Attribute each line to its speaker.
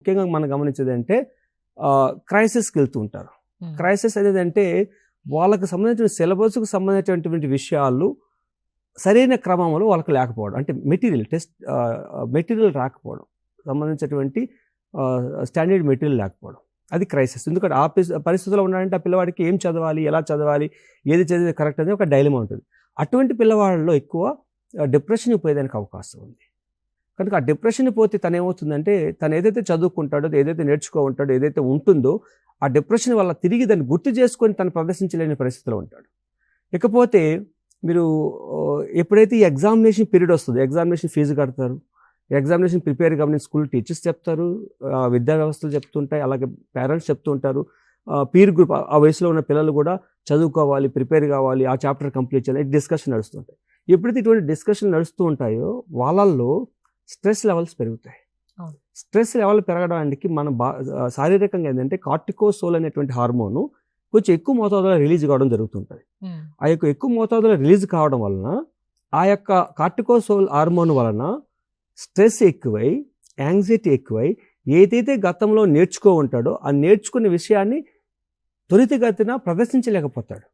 Speaker 1: ముఖ్యంగా మనం గమనించేది అంటే క్రైసిస్కి వెళ్తూ ఉంటారు. క్రైసిస్ అనేది అంటే వాళ్ళకి సంబంధించిన సిలబస్కు సంబంధించినటువంటి విషయాలు సరైన క్రమంలో వాళ్ళకి లేకపోవడం, అంటే మెటీరియల్ రాకపోవడం, సంబంధించినటువంటి స్టాండర్డ్ మెటీరియల్ లేకపోవడం, అది క్రైసిస్. ఎందుకంటే ఆ పరిస్థితుల్లో ఉన్నాడంటే ఆ పిల్లవాడికి ఏం చదవాలి, ఎలా చదవాలి, ఏది చదివితే కరెక్ట్ అనేది ఒక డైలమా ఉంటుంది. అటువంటి పిల్లవాళ్ళలో ఎక్కువ డిప్రెషన్ పోయేదానికి అవకాశం ఉంది. కనుక ఆ డిప్రెషన్ పోతే తను ఏమవుతుందంటే తను ఏదైతే చదువుకుంటాడో, ఏదైతే నేర్చుకో ఉంటాడో, ఏదైతే ఉంటుందో ఆ డిప్రెషన్ వల్ల తిరిగి దాన్ని గుర్తు చేసుకొని తను ప్రదర్శించలేని పరిస్థితిలో ఉంటాడు. ఇకపోతే మీరు ఎప్పుడైతే ఈ ఎగ్జామినేషన్ పీరియడ్ వస్తుందో, ఎగ్జామినేషన్ ఫీజు కడతారు, ఎగ్జామినేషన్ ప్రిపేర్ కావాలని స్కూల్ టీచర్స్ చెప్తారు, విద్యా వ్యవస్థలు చెప్తుంటాయి, అలాగే పేరెంట్స్ చెప్తూ ఉంటారు, పీర్ గ్రూప్ ఆ వయసులో ఉన్న పిల్లలు కూడా చదువుకోవాలి, ప్రిపేర్ కావాలి, ఆ చాప్టర్ కంప్లీట్ చేయాలి, డిస్కషన్ నడుస్తుంటాయి. ఎప్పుడైతే ఇటువంటి డిస్కషన్ నడుస్తూ ఉంటాయో వాళ్ళల్లో స్ట్రెస్ లెవెల్స్ పెరుగుతాయి. స్ట్రెస్ లెవెల్ పెరగడానికి మనం శారీరకంగా ఏంటంటే కార్టికోసోల్ అనేటువంటి హార్మోను కొంచెం ఎక్కువ మోతాదులో రిలీజ్ కావడం జరుగుతుంటుంది. ఆ యొక్క ఎక్కువ మోతాదులో రిలీజ్ కావడం వలన ఆ యొక్క కార్టికోసోల్ హార్మోన్ వలన స్ట్రెస్ ఎక్కువై, యాంగ్జైటీ ఎక్కువై, ఏదైతే గతంలో నేర్చుకో ఉంటాడో ఆ నేర్చుకునే విషయాన్ని త్వరితగతిన ప్రదర్శించలేకపోతాడు.